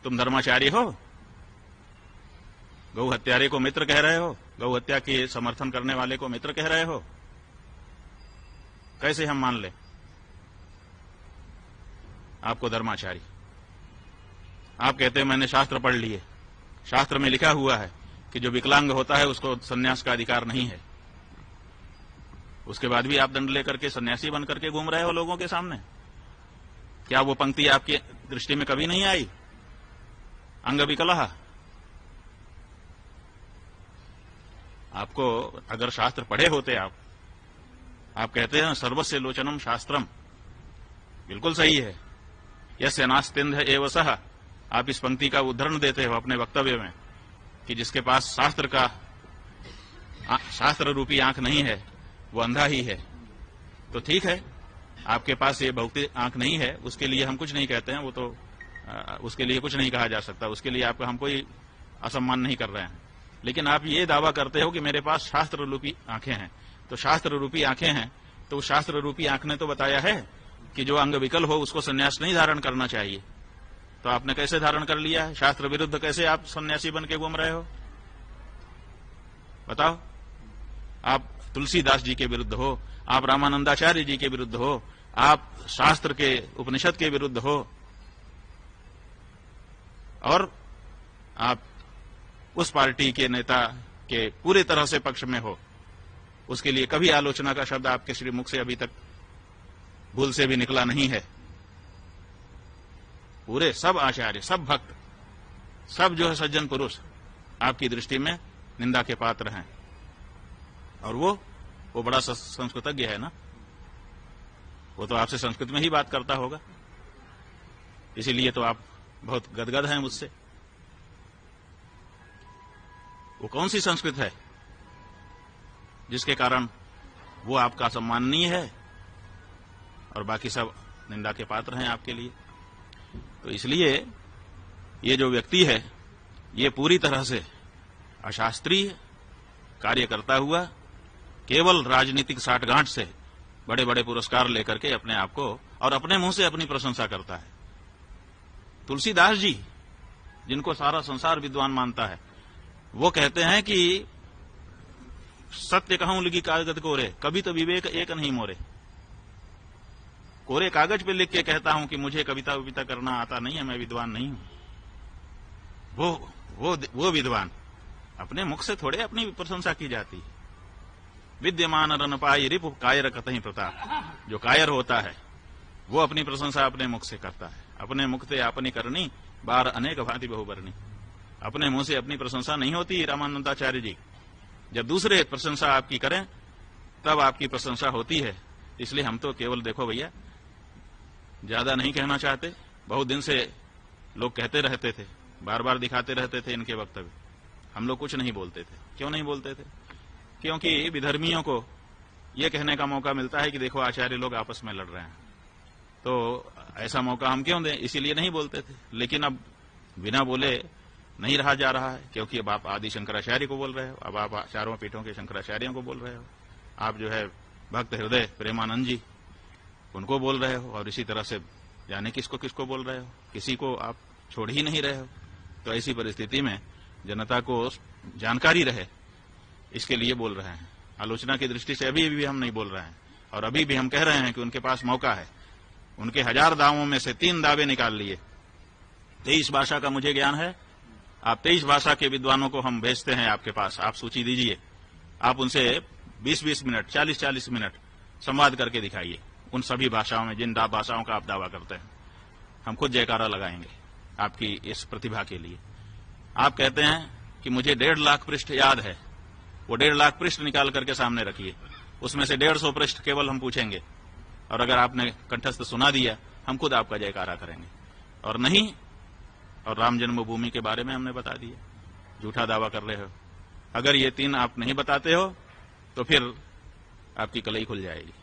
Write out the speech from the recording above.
तुम धर्माचारी हो? गौ हत्यारे को मित्र कह रहे हो? गौ हत्या के समर्थन करने वाले को मित्र कह रहे हो? कैसे हम मान ले आपको धर्माचारी? आप कहते हैं मैंने शास्त्र पढ़ लिए, शास्त्र में लिखा हुआ है कि जो विकलांग होता है उसको सन्यास का अधिकार नहीं है। उसके बाद भी आप दंड लेकर के सन्यासी बन करके घूम रहे हो लोगों के सामने। क्या वो पंक्ति आपकी दृष्टि में कभी नहीं आई? अंग विकलः। आपको अगर शास्त्र पढ़े होते आप कहते हैं सर्वस्य लोचनम शास्त्रम, बिल्कुल सही है। यस्य नास्तिंध एव सः, आप इस पंक्ति का उद्धरण देते हो अपने वक्तव्य में कि जिसके पास शास्त्र रूपी आंख नहीं है वो अंधा ही है। तो ठीक है, आपके पास ये भौतिक आंख नहीं है, उसके लिए हम कुछ नहीं कहते हैं, वो तो उसके लिए कुछ नहीं कहा जा सकता, उसके लिए आपका हम कोई असम्मान नहीं कर रहे हैं। लेकिन आप ये दावा करते हो कि मेरे पास शास्त्र रूपी आंखें हैं। तो शास्त्र रूपी आंखें हैं तो शास्त्र रूपी आंख ने तो बताया है कि जो अंग विकल हो उसको सन्यास नहीं धारण करना चाहिए। तो आपने कैसे धारण कर लिया है? शास्त्र विरुद्ध कैसे आप सन्यासी बन के घूम रहे हो? बताओ। आप तुलसीदास जी के विरुद्ध हो, आप रामानंदाचार्य जी के विरुद्ध हो, आप शास्त्र के उपनिषद के विरुद्ध हो, और आप उस पार्टी के नेता के पूरे तरह से पक्ष में हो। उसके लिए कभी आलोचना का शब्द आपके श्री मुख से अभी तक भूल से भी निकला नहीं है। पूरे सब आचार्य, सब भक्त, सब जो है सज्जन पुरुष आपकी दृष्टि में निंदा के पात्र हैं। और वो बड़ा संस्कृतज्ञ है ना, वो तो आपसे संस्कृत में ही बात करता होगा, इसीलिए तो आप बहुत गदगद हैं मुझसे। वो कौन सी संस्कृत है जिसके कारण वो आपका सम्माननीय है और बाकी सब निंदा के पात्र हैं आपके लिए? तो इसलिए ये जो व्यक्ति है ये पूरी तरह से अशास्त्रीय कार्य करता हुआ केवल राजनीतिक साठगांठ से बड़े बड़े पुरस्कार लेकर के अपने आप को और अपने मुंह से अपनी प्रशंसा करता है। तुलसीदास जी, जिनको सारा संसार विद्वान मानता है, वो कहते हैं कि सत्य कहूं लिखी कागज कोरे, कभी तो विवेक एक नहीं मोरे। कोरे कागज पे लिख के कहता हूं कि मुझे कविता विविता करना आता नहीं है, मैं विद्वान नहीं हूं। वो विद्वान, अपने मुख से थोड़े अपनी प्रशंसा की जाती है। विद्यमान रन पाई रिपु कायर कतहि प्रताप। जो कायर होता है वो अपनी प्रशंसा अपने मुख से करता है। अपने मुख से अपनी करनी बार अनेक भांति बहुबरनी। अपने मुंह से अपनी प्रशंसा नहीं होती रामानंदाचार्य जी। जब दूसरे प्रशंसा आपकी करें तब आपकी प्रशंसा होती है। इसलिए हम तो केवल देखो भैया, ज्यादा नहीं कहना चाहते। बहुत दिन से लोग कहते रहते थे, बार बार दिखाते रहते थे इनके वक्तव्य, हम लोग कुछ नहीं बोलते थे। क्यों नहीं बोलते थे? क्योंकि विधर्मियों को यह कहने का मौका मिलता है कि देखो आचार्य लोग आपस में लड़ रहे हैं, तो ऐसा मौका हम क्यों दें, इसीलिए नहीं बोलते थे। लेकिन अब बिना बोले नहीं रहा जा रहा है, क्योंकि अब आप आदि शंकराचार्य को बोल रहे हो, अब आप चारों पीठों के शंकराचार्यों को बोल रहे हो, आप जो है भक्त हृदय प्रेमानंद जी उनको बोल रहे हो, और इसी तरह से जाने किसको किसको बोल रहे हो, किसी को आप छोड़ ही नहीं रहे हो। तो ऐसी परिस्थिति में जनता को जानकारी रहे इसके लिए बोल रहे हैं। आलोचना की दृष्टि से अभी भी हम नहीं बोल रहे हैं, और अभी भी हम कह रहे हैं कि उनके पास मौका है। उनके 1000 दावों में से 3 दावे निकाल लिए। 23 भाषा का मुझे ज्ञान है, आप 23 भाषा के विद्वानों को हम भेजते हैं आपके पास, आप सूची दीजिए। आप उनसे 20-20 मिनट, 40-40 मिनट संवाद करके दिखाइए उन सभी भाषाओं में जिन भाषाओं का आप दावा करते हैं। हम खुद जयकारा लगाएंगे आपकी इस प्रतिभा के लिए। आप कहते हैं कि मुझे 1.5 लाख पृष्ठ याद है, वो 1.5 लाख पृष्ठ निकाल करके सामने रखिए, उसमें से 150 पृष्ठ केवल हम पूछेंगे, और अगर आपने कंठस्थ सुना दिया हम खुद आपका जयकारा करेंगे। और नहीं, और राम जन्मभूमि के बारे में हमने बता दिया, झूठा दावा कर रहे हो। अगर ये 3 आप नहीं बताते हो तो फिर आपकी कलई खुल जाएगी।